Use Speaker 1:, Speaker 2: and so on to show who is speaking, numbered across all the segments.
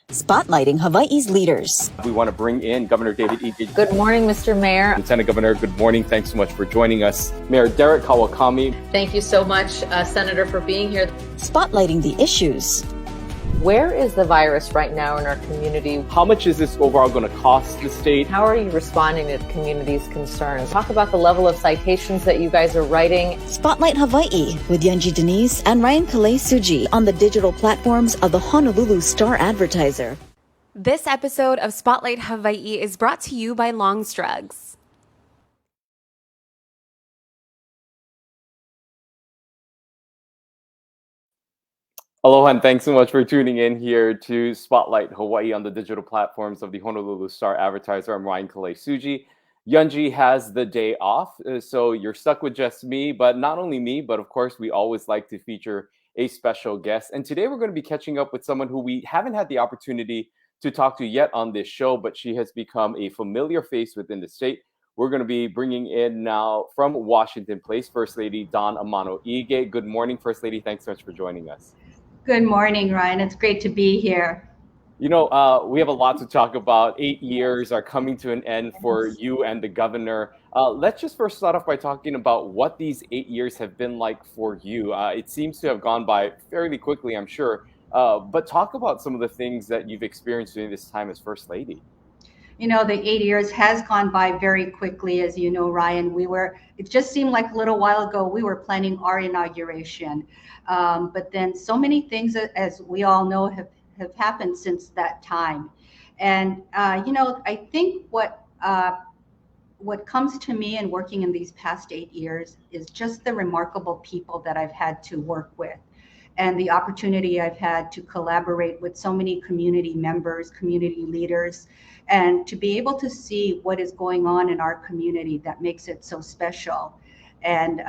Speaker 1: Spotlighting Hawaii's leaders.
Speaker 2: We want to bring in Governor David Ige.
Speaker 3: Good morning, Mr. Mayor.
Speaker 2: Lieutenant Governor, good morning. Thanks so much for joining us. Mayor Derek Kawakami.
Speaker 3: Thank you so much, Senator, for being here.
Speaker 1: Spotlighting the issues.
Speaker 3: Where is the virus right now in our community?
Speaker 2: How much is this overall going to cost the state?
Speaker 3: How are you responding to the community's concerns? Talk about the level of citations that you guys are writing.
Speaker 1: Spotlight Hawaii with Yunji Denise and Ryan Kalei Suji on the digital platforms of the Honolulu Star-Advertiser.
Speaker 4: This episode of Spotlight Hawaii is brought to you by Long's Drugs.
Speaker 2: Aloha and thanks so much for tuning in here to Spotlight Hawaii on the digital platforms of the Honolulu Star-Advertiser. I'm Ryan Kalei Suji. Yunji has the day off, so you're stuck with just me, but not only me, but of course, we always like to feature a special guest. And today we're going to be catching up with someone who we haven't had the opportunity to talk to yet on this show, but she has become a familiar face within the state. We're going to be bringing in now from Washington Place, First Lady Dawn Ige. Good morning, First Lady. Thanks so much for joining us.
Speaker 5: Good morning, Ryan. It's great to be here.
Speaker 2: You know, we have a lot to talk about. 8 years are coming to an end for you and the governor. Let's just first start off by talking about what these 8 years have been like for you. It seems to have gone by fairly quickly, I'm sure. But talk about some of the things that you've experienced during this time as First Lady.
Speaker 5: You know, the 8 years has gone by very quickly, as you know, Ryan. It just seemed like a little while ago, we were planning our inauguration. But then so many things, as we all know, have happened since that time. And, you know, I think what comes to me in working in these past 8 years is just the remarkable people that I've had to work with and the opportunity I've had to collaborate with so many community members, community leaders, and to be able to see what is going on in our community that makes it so special. And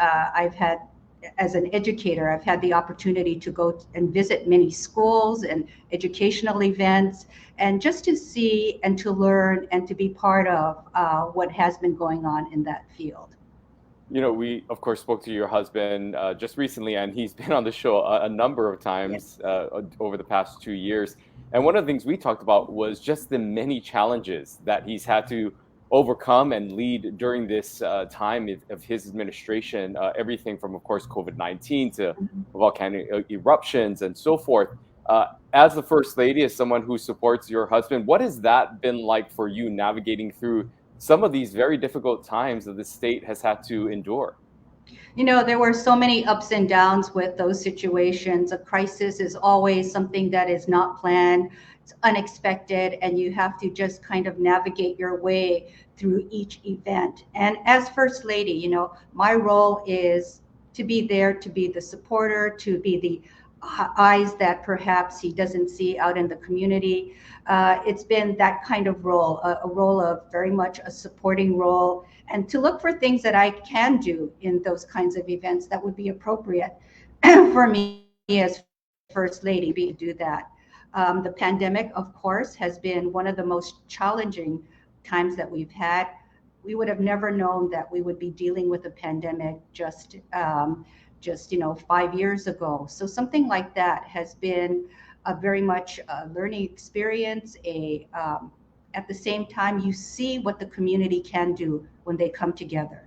Speaker 5: as an educator, I've had the opportunity to go and visit many schools and educational events, and just to see and to learn and to be part of what has been going on in that field.
Speaker 2: You know, we, of course, spoke to your husband just recently, and he's been on the show a number of times over the past 2 years. And one of the things we talked about was just the many challenges that he's had to overcome and lead during this time of his administration, everything from, of course, COVID-19 to volcanic eruptions and so forth. As the First Lady, as someone who supports your husband, what has that been like for you navigating through some of these very difficult times that the state has had to endure?
Speaker 5: You know, there were so many ups and downs with those situations. A crisis is always something that is not planned, it's unexpected, and you have to just kind of navigate your way through each event. And as First Lady, you know, my role is to be there, to be the supporter, to be the eyes that perhaps he doesn't see out in the community. It's been that kind of role, a role of very much a supporting role, and to look for things that I can do in those kinds of events that would be appropriate for me as First Lady to do that. The pandemic, of course, has been one of the most challenging times that we've had. We would have never known that we would be dealing with a pandemic just 5 years ago. So something like that has been a very much a learning experience. At the same time, you see what the community can do when they come together.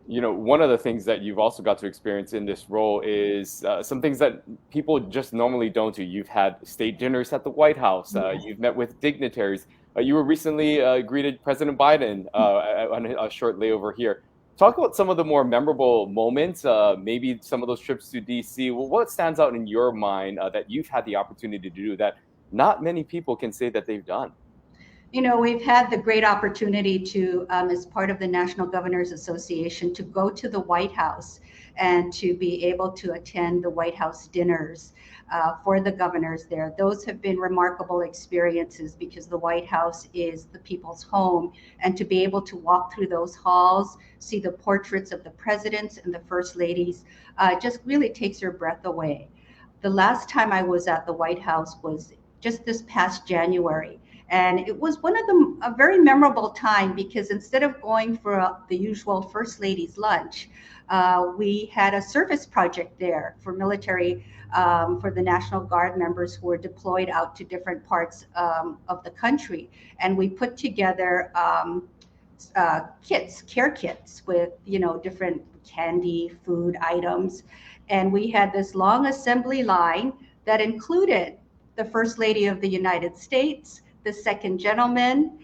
Speaker 2: You know, one of the things that you've also got to experience in this role is some things that people just normally don't do. You've had state dinners at the White House. You've met with dignitaries. You were recently greeted President Biden on a short layover here. Talk about some of the more memorable moments, maybe some of those trips to DC. Well, what stands out in your mind that you've had the opportunity to do that not many people can say that they've done?
Speaker 5: You know, we've had the great opportunity to, as part of the National Governors Association, to go to the White House and to be able to attend the White House dinners for the governors there. Those have been remarkable experiences because the White House is the people's home, and to be able to walk through those halls, see the portraits of the presidents and the first ladies, just really takes your breath away. The last time I was at the White House was just this past January. And it was a very memorable time because instead of going for the usual First Lady's lunch, we had a service project there for military, for the National Guard members who were deployed out to different parts of the country. And we put together care kits with, different candy, food items. And we had this long assembly line that included the First Lady of the United States, the second gentleman,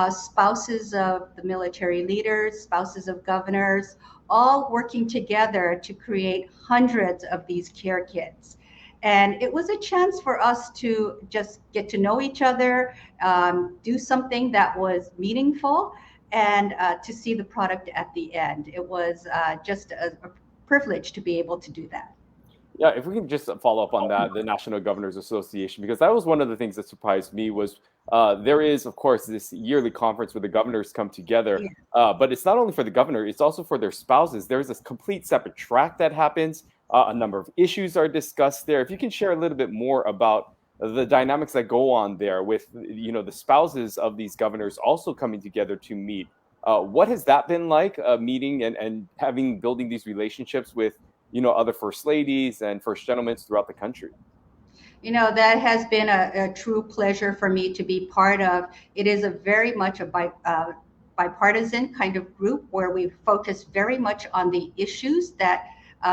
Speaker 5: spouses of the military leaders, spouses of governors, all working together to create hundreds of these care kits. And it was a chance for us to just get to know each other, do something that was meaningful, and to see the product at the end. It was just a privilege to be able to do that.
Speaker 2: Yeah, if we can just follow up on that, the National Governors Association, because that was one of the things that surprised me was there is, of course, this yearly conference where the governors come together, but it's not only for the governor, it's also for their spouses. There's this complete separate track that happens. A number of issues are discussed there. If you can share a little bit more about the dynamics that go on there with, the spouses of these governors also coming together to meet. What has that been like, meeting and building these relationships with, other first ladies and first gentlemen throughout the country?
Speaker 5: That has been a true pleasure for me to be part of. It is a very much a bipartisan kind of group where we focus very much on the issues that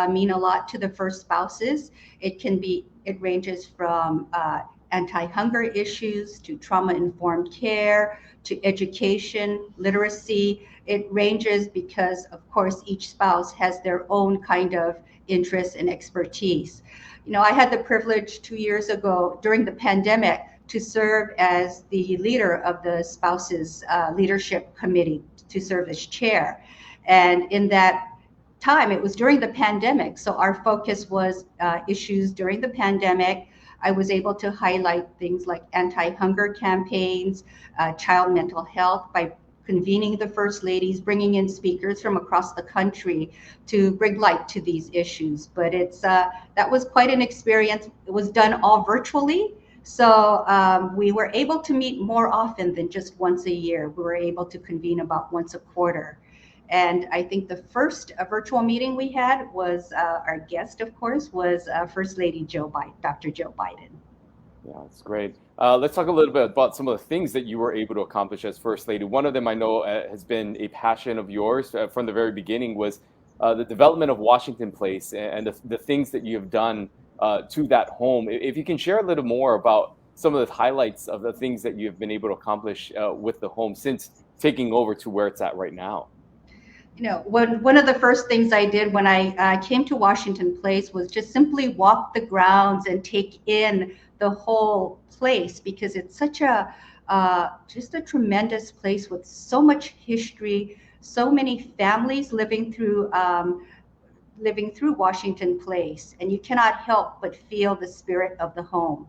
Speaker 5: mean a lot to the first spouses. It ranges from anti-hunger issues to trauma-informed care to education, literacy. It ranges because, of course, each spouse has their own kind of interests and expertise. I had the privilege 2 years ago during the pandemic to serve as the leader of the spouses leadership committee, to serve as chair. And in that time, it was during the pandemic, so our focus was issues during the pandemic. I was able to highlight things like anti-hunger campaigns, child mental health, by convening the first ladies, bringing in speakers from across the country to bring light to these issues. But that was quite an experience. It was done all virtually, so we were able to meet more often than just once a year. We were able to convene about once a quarter. And I think the first virtual meeting we had was, our guest, of course, was First Lady Dr. Joe Biden.
Speaker 2: Yeah, that's great. Let's talk a little bit about some of the things that you were able to accomplish as First Lady. One of them I know has been a passion of yours from the very beginning was the development of Washington Place and the things that you have done to that home. If you can share a little more about some of the highlights of the things that you've been able to accomplish with the home since taking over to where it's at right now.
Speaker 5: One of the first things I did when I came to Washington Place was just simply walk the grounds and take in the whole place, because it's such just a tremendous place with so much history, so many families living through Washington Place, and you cannot help but feel the spirit of the home.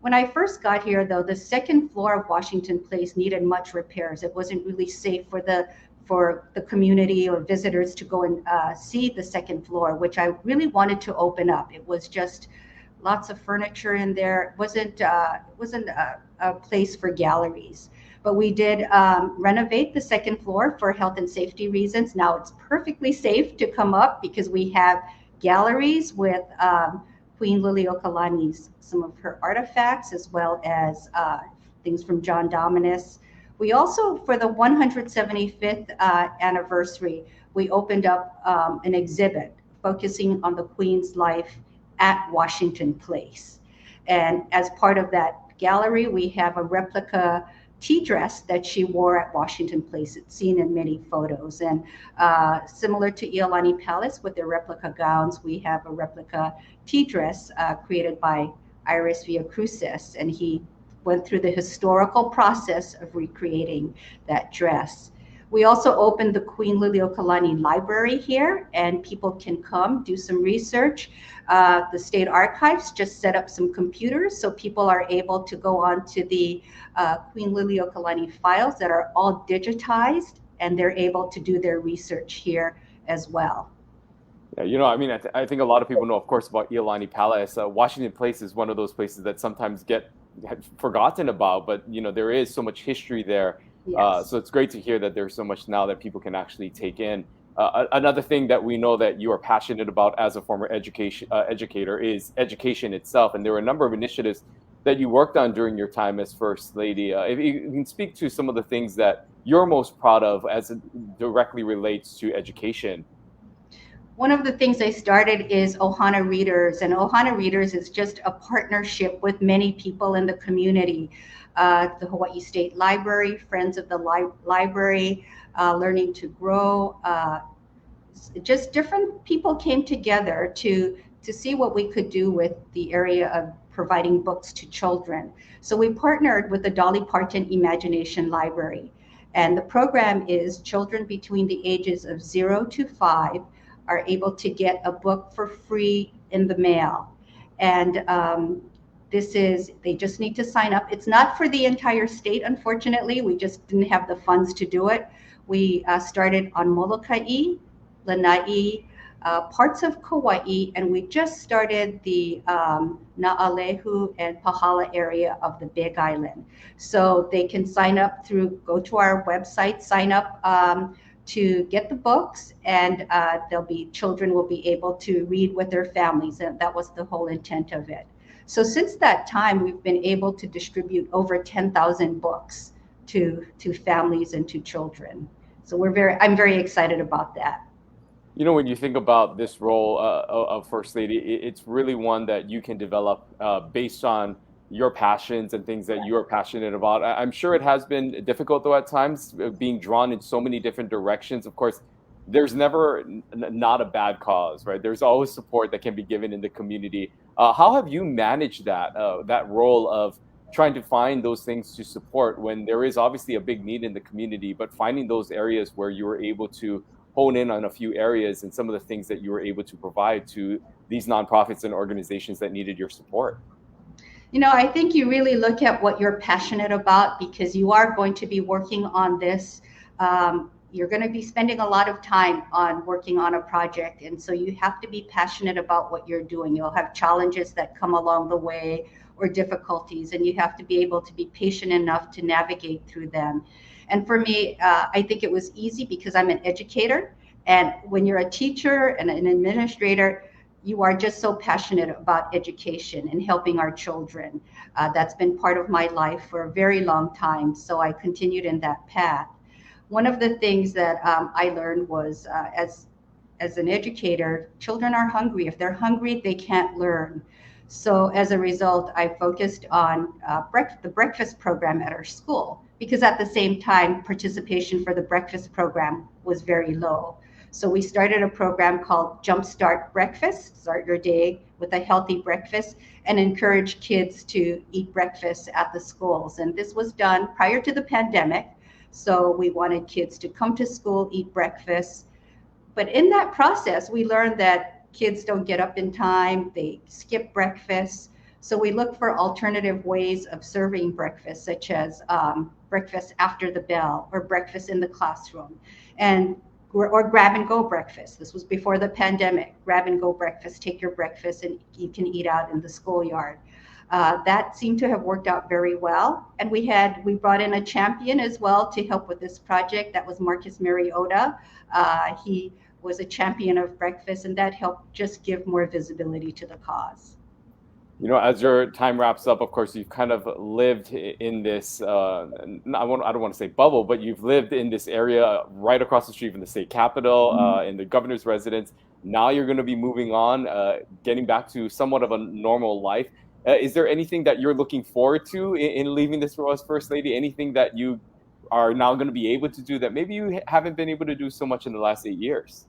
Speaker 5: When I first got here, though, the second floor of Washington Place needed much repairs. It wasn't really safe for the community or visitors to go and see the second floor, which I really wanted to open up. It was just lots of furniture in there. It wasn't a place for galleries. But we did renovate the second floor for health and safety reasons. Now it's perfectly safe to come up because we have galleries with Queen Liliuokalani's, some of her artifacts, as well as things from John Dominus. We also, for the 175th anniversary, we opened up an exhibit focusing on the Queen's life at Washington Place. And as part of that gallery, we have a replica tea dress that she wore at Washington Place. It's seen in many photos. And similar to Iolani Palace with their replica gowns, we have a replica tea dress created by Iris Villacrucis, and he went through the historical process of recreating that dress. We also opened the Queen Liliuokalani Library here, and people can come do some research. The State Archives just set up some computers so people are able to go on to the Queen Liliuokalani files that are all digitized, and they're able to do their research here as well.
Speaker 2: Yeah, I think a lot of people know, of course, about Iolani Palace. Washington Place is one of those places that sometimes get forgotten about, but there is so much history there.
Speaker 5: Yes.
Speaker 2: So it's great to hear that there's so much now that people can actually take in. Another thing that we know that you are passionate about as a former educator is education itself, and there were a number of initiatives that you worked on during your time as First Lady. If you can speak to some of the things that you're most proud of as it directly relates to education.
Speaker 5: One of the things I started is Ohana Readers, and Ohana Readers is just a partnership with many people in the community. The Hawaii State Library, Friends of the Library, Learning to Grow, just different people came together to see what we could do with the area of providing books to children. So we partnered with the Dolly Parton Imagination Library, and the program is children between the ages of 0 to 5 are able to get a book for free in the mail. And they just need to sign up. It's not for the entire state, unfortunately. We just didn't have the funds to do it. We started on Molokai, Lanai, parts of Kauai, and we just started the Naalehu and Pahala area of the Big Island. So they can sign up go to our website, sign up to get the books, and children will be able to read with their families, and that was the whole intent of it. So since that time, we've been able to distribute over 10,000 books to families and to children. So I'm very excited about that.
Speaker 2: You know, when you think about this role of First Lady, it's really one that you can develop based on your passions and things that you are passionate about. I'm sure it has been difficult, though, at times, being drawn in so many different directions. Of course, there's never not a bad cause, right? There's always support that can be given in the community. How have you managed that role of trying to find those things to support when there is obviously a big need in the community, but finding those areas where you were able to hone in on a few areas and some of the things that you were able to provide to these nonprofits and organizations that needed your support?
Speaker 5: You know, I think you really look at what you're passionate about, because you are going to be working on this. You're going to be spending a lot of time on working on a project. And so you have to be passionate about what you're doing. You'll have challenges that come along the way or difficulties, and you have to be able to be patient enough to navigate through them. And for me, I think it was easy because I'm an educator. And when you're a teacher and an administrator, you are just so passionate about education and helping our children. That's been part of my life for a very long time. So I continued in that path. One of the things that I learned was as an educator, children are hungry. If they're hungry, they can't learn. So as a result, I focused on the breakfast program at our school, because at the same time, participation for the breakfast program was very low. So we started a program called Jumpstart Breakfast, start your day with a healthy breakfast, and encourage kids to eat breakfast at the schools. And this was done prior to the pandemic. So we wanted kids to come to school, eat breakfast. But in that process, we learned that kids don't get up in time, they skip breakfast. So we look for alternative ways of serving breakfast, such as breakfast after the bell or breakfast in the classroom, or grab and go breakfast. This was before the pandemic. Grab and go breakfast, take your breakfast and you can eat out in the schoolyard. That seemed to have worked out very well. And we brought in a champion as well to help with this project. That was Marcus Mariota. He was a champion of breakfast, and that helped just give more visibility to the cause.
Speaker 2: You know, as your time wraps up, of course, you've kind of lived in this, I don't want to say bubble, but you've lived in this area right across the street from the state capitol, in the governor's residence. Now you're going to be moving on, getting back to somewhat of a normal life. Is there anything that you're looking forward to in leaving this role as First Lady? Anything that you are now going to be able to do that maybe you haven't been able to do so much in the last 8 years?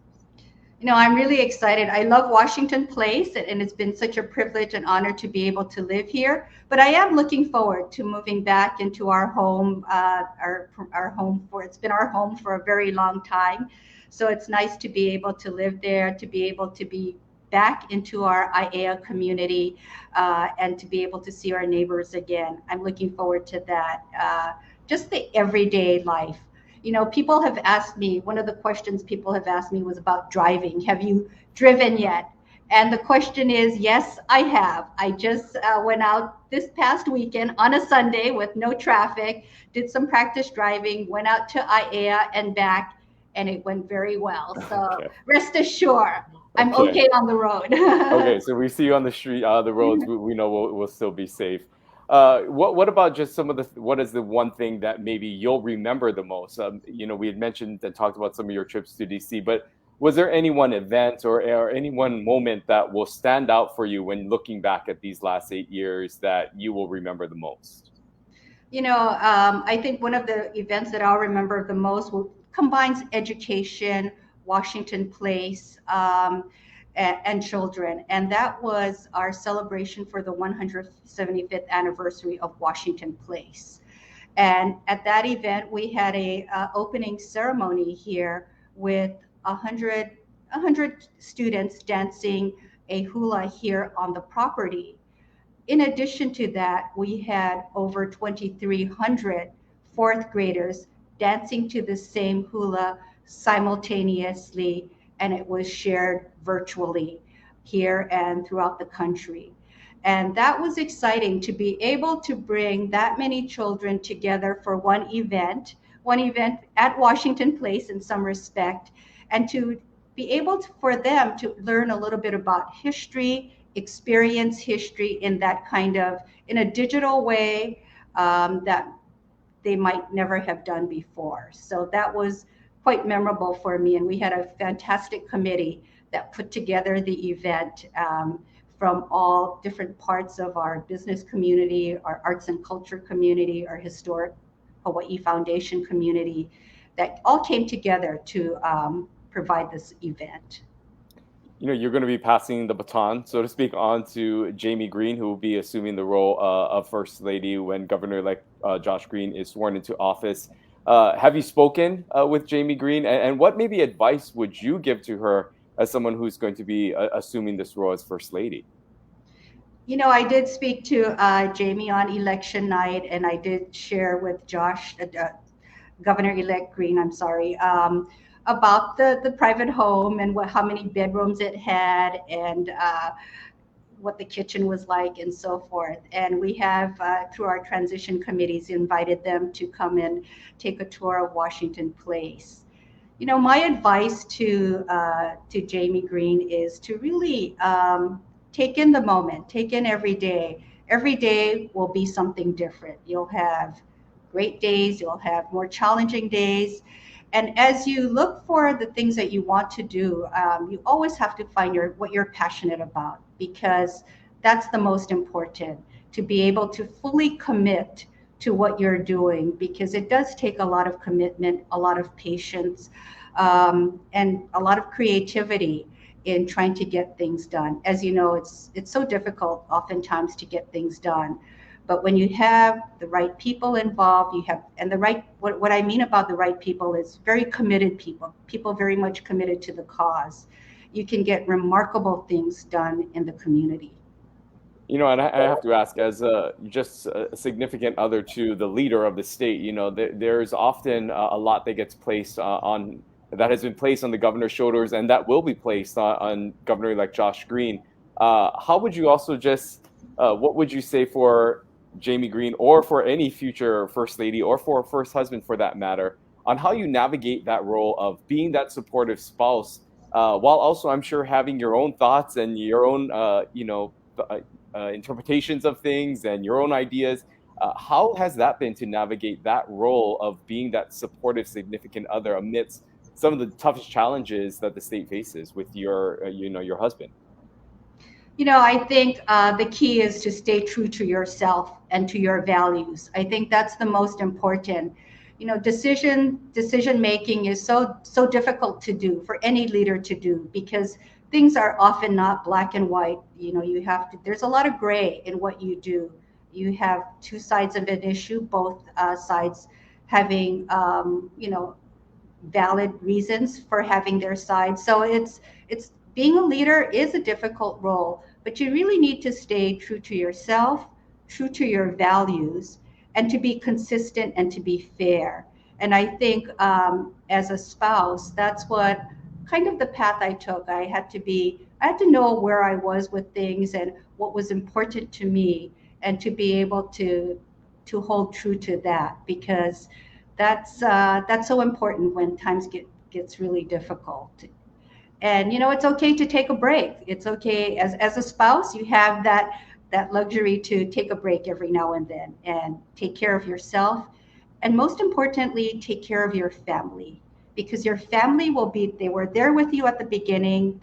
Speaker 5: You know, I'm really excited. I love Washington Place, and it's been such a privilege and honor to be able to live here. But I am looking forward to moving back into our home, it's been our home for a very long time. So it's nice to be able to live there, to be able to be back into our IAEA community, and to be able to see our neighbors again. I'm looking forward to that. Just the everyday life. You know, people have asked me, one of the questions people have asked me was about driving. Have you driven yet? And the question is, yes, I have. I just went out this past weekend on a Sunday with no traffic, did some practice driving, went out to IAEA and back. and it went very well. So
Speaker 2: Okay.
Speaker 5: rest assured, I'm
Speaker 2: Okay.
Speaker 5: okay on the road.
Speaker 2: Okay, so we see you on the street, the roads. We know we'll still be safe. What about just some of what is the one thing that maybe you'll remember the most? We had mentioned and talked about some of your trips to DC, but was there any one event or any one moment that will stand out for you when looking back at these last 8 years that you will remember the most?
Speaker 5: I think one of the events that I'll remember the most combines education, Washington Place, and children. And that was our celebration for the 175th anniversary of Washington Place. And at that event, we had a opening ceremony here with 100 students dancing a hula here on the property. In addition to that, we had over 2,300 fourth graders dancing to the same hula simultaneously, and it was shared virtually here and throughout the country. And that was exciting to be able to bring that many children together for one event at Washington Place in some respect, and to be able for them to learn a little bit about history, experience history in a digital way that they might never have done before. So that was quite memorable for me. And we had a fantastic committee that put together the event from all different parts of our business community, our arts and culture community, our historic Hawaii Foundation community, that all came together to provide this event.
Speaker 2: You're going to be passing the baton, so to speak, on to Jamie Green, who will be assuming the role of First Lady when Governor-elect Josh Green is sworn into office. Have you spoken with Jamie Green, and what maybe advice would you give to her as someone who's going to be assuming this role as First Lady?
Speaker 5: I did speak to Jamie on election night, and I did share with Josh, Governor-elect Green, I'm sorry, about the private home and how many bedrooms it had, and what the kitchen was like and so forth. And we have, through our transition committees, invited them to come and take a tour of Washington Place. My advice to Jamie Green is to really take in the moment, take in every day. Every day will be something different. You'll have great days, you'll have more challenging days. And as you look for the things that you want to do, you always have to find what you're passionate about, because that's the most important, to be able to fully commit to what you're doing, because it does take a lot of commitment, a lot of patience, and a lot of creativity in trying to get things done. As you know, it's so difficult oftentimes to get things done. But when you have the right people involved, what I mean about the right people is very committed people very much committed to the cause. You can get remarkable things done in the community.
Speaker 2: And I have to ask, as just a significant other to the leader of the state, there's often a lot that gets placed that has been placed on the governor's shoulders, and that will be placed on Governor-elect Josh Green. How would you also what would you say for Jamie Green, or for any future First Lady, or for a first husband for that matter, on how you navigate that role of being that supportive spouse, while also, I'm sure, having your own thoughts and your own, interpretations of things and your own ideas? How has that been to navigate that role of being that supportive significant other amidst some of the toughest challenges that the state faces with your husband?
Speaker 5: I think the key is to stay true to yourself and to your values. I think that's the most important. Decision making is so difficult to do, for any leader to do, because things are often not black and white. There's a lot of gray in what you do. You have two sides of an issue, both sides having valid reasons for having their side. So it's being a leader is a difficult role, but you really need to stay true to yourself, true to your values, and to be consistent and to be fair. And I think as a spouse, that's what kind of the path I took. I had to know where I was with things and what was important to me, and to be able to hold true to that, because that's so important when times get gets really difficult. And it's okay to take a break. It's okay as a spouse, you have that luxury to take a break every now and then and take care of yourself, and most importantly, take care of your family, because your family they were there with you at the beginning.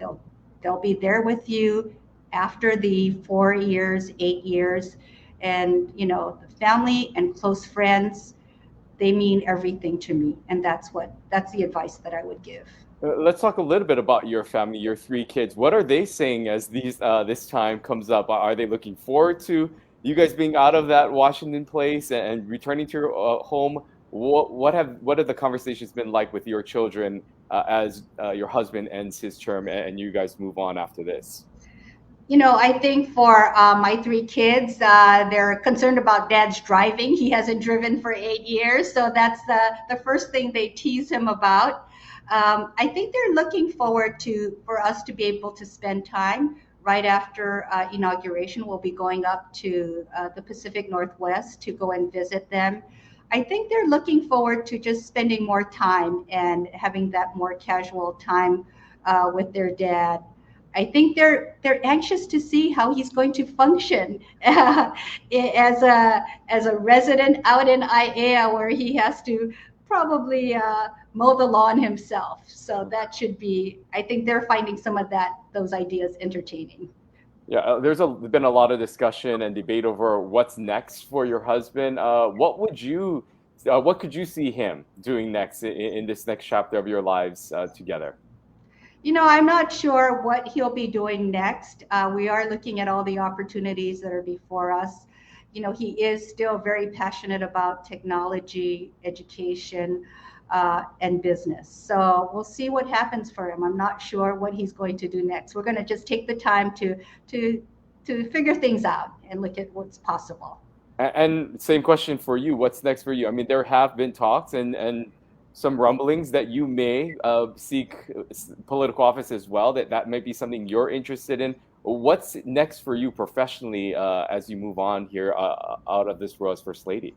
Speaker 5: They'll be there with you after the 4 years, 8 years. And the family and close friends, they mean everything to me, and that's the advice that I would give.
Speaker 2: Let's talk a little bit about your family, your three kids. What are they saying as this time comes up? Are they looking forward to you guys being out of that Washington place and returning to your home? What have the conversations been like with your children as your husband ends his term and you guys move on after this?
Speaker 5: I think for my three kids, they're concerned about dad's driving. He hasn't driven for 8 years, so that's the first thing they tease him about. I think they're looking forward for us to be able to spend time right after inauguration. We'll be going up to the Pacific Northwest to go and visit them. I think they're looking forward to just spending more time and having that more casual time with their dad. I think they're anxious to see how he's going to function as a resident out in IA, where he has to probably mow the lawn himself. So that should be. I think they're finding some of those ideas entertaining.
Speaker 2: Yeah, there's been a lot of discussion and debate over what's next for your husband. What could you see him doing next in this next chapter of your lives together?
Speaker 5: I'm not sure what he'll be doing next. We are looking at all the opportunities that are before us. He is still very passionate about technology, education, and business. So we'll see what happens for him. I'm not sure what he's going to do next. We're going to just take the time to figure things out and look at what's possible.
Speaker 2: And same question for you. What's next for you? I mean, there have been talks and some rumblings that you may seek political office as well. That might be something you're interested in. What's next for you professionally as you move on here out of this role as First Lady?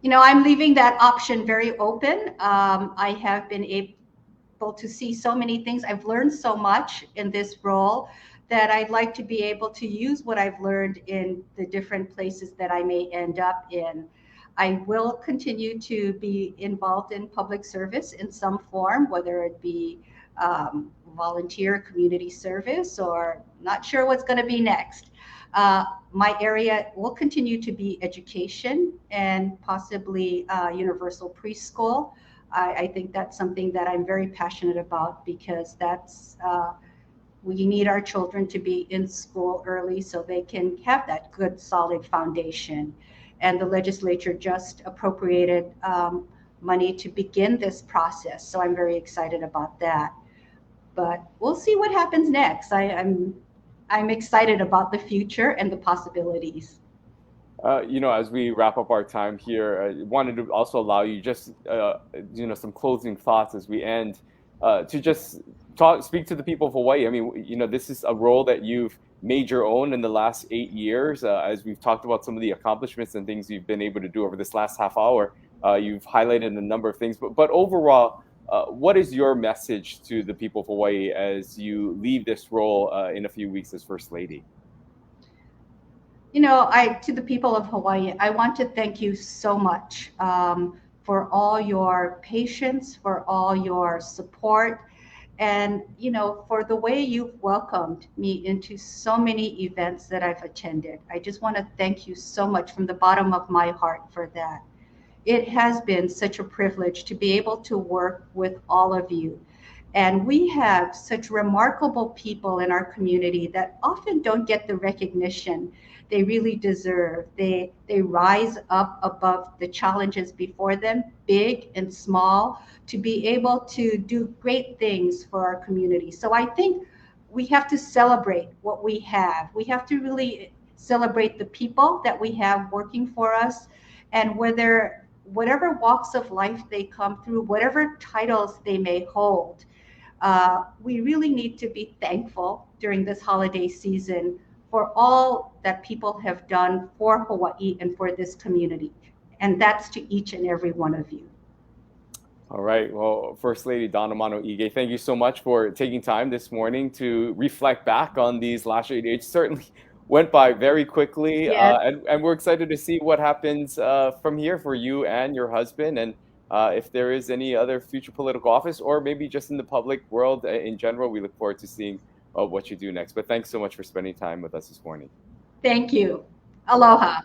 Speaker 5: I'm leaving that option very open. I have been able to see so many things. I've learned so much in this role that I'd like to be able to use what I've learned in the different places that I may end up in. I will continue to be involved in public service in some form, whether it be volunteer community service, or not sure what's going to be next. My area will continue to be education and possibly universal preschool. I think that's something that I'm very passionate about, because we need our children to be in school early so they can have that good, solid foundation. And the legislature just appropriated money to begin this process. So I'm very excited about that. But we'll see what happens next. I'm excited about the future and the possibilities.
Speaker 2: As we wrap up our time here, I wanted to also allow you just, some closing thoughts as we end, to just speak to the people of Hawaii. I mean, this is a role that you've made your own in the last 8 years. As we've talked about some of the accomplishments and things you've been able to do over this last half hour, you've highlighted a number of things. But overall, what is your message to the people of Hawaii as you leave this role in a few weeks as First Lady?
Speaker 5: To the people of Hawaii, I want to thank you so much for all your patience, for all your support, and for the way you've welcomed me into so many events that I've attended. I just want to thank you so much from the bottom of my heart for that. It has been such a privilege to be able to work with all of you. And we have such remarkable people in our community that often don't get the recognition they really deserve. They rise up above the challenges before them, big and small, to be able to do great things for our community. So I think we have to celebrate what we have. We have to really celebrate the people that we have working for us, and whatever walks of life they come through, whatever titles they may hold. We really need to be thankful during this holiday season for all that people have done for Hawaii and for this community. And that's to each and every one of you.
Speaker 2: All right. Well, First Lady Dawn Ige, thank you so much for taking time this morning to reflect back on these last 8 years. It certainly went by very quickly,
Speaker 5: Yes.
Speaker 2: and we're excited to see what happens from here for you and your husband, and if there is any other future political office, or maybe just in the public world in general. We look forward to seeing what you do next. But thanks so much for spending time with us this morning.
Speaker 5: Thank you. Aloha.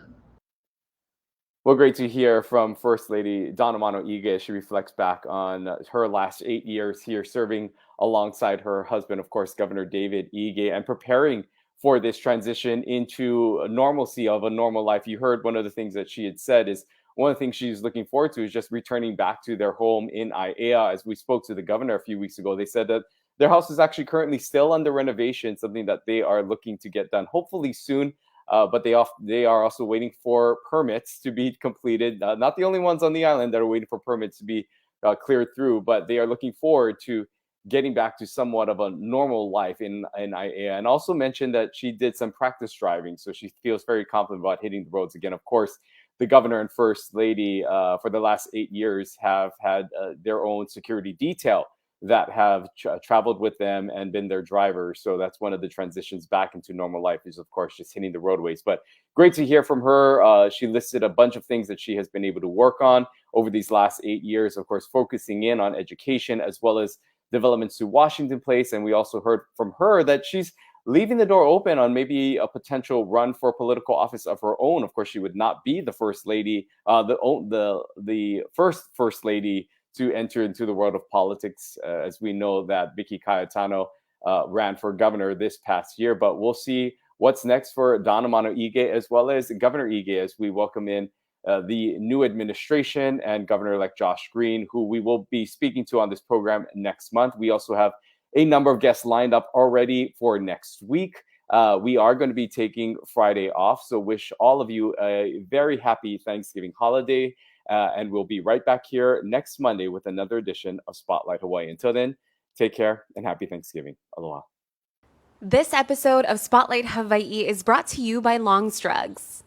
Speaker 2: Well, great to hear from First Lady Dawn Ige as she reflects back on her last 8 years here serving alongside her husband, of course, Governor David Ige, and preparing for this transition into a normalcy of a normal life. You heard one of the things that she had said is one of the things she's looking forward to is just returning back to their home in Aiea. As we spoke to the governor a few weeks ago, they said that their house is actually currently still under renovation, something that they are looking to get done hopefully soon. But they are also waiting for permits to be completed. Not the only ones on the island that are waiting for permits to be cleared through, but they are looking forward to getting back to somewhat of a normal life in Aiea. And also mentioned that she did some practice driving, so she feels very confident about hitting the roads again. Of course, the governor and first lady for the last 8 years have had their own security detail that have traveled with them and been their drivers. So that's one of the transitions back into normal life is, of course, just hitting the roadways. But great to hear from her. She listed a bunch of things that she has been able to work on over these last 8 years, of course, focusing in on education as well as developments to Washington Place. And we also heard from her that she's leaving the door open on maybe a potential run for political office of her own. Of course, she would not be the first lady, the first lady to enter into the world of politics, as we know that Vicky Cayetano ran for governor this past year. But we'll see what's next for Dawn Ige as well as Governor Ige as we welcome in the new administration and Governor-elect Josh Green, who we will be speaking to on this program next month. We also have a number of guests lined up already for next week. We are going to be taking Friday off, so wish all of you a very happy Thanksgiving holiday. And we'll be right back here next Monday with another edition of Spotlight Hawaii. Until then, take care and happy Thanksgiving. Aloha.
Speaker 4: This episode of Spotlight Hawaii is brought to you by Long's Drugs.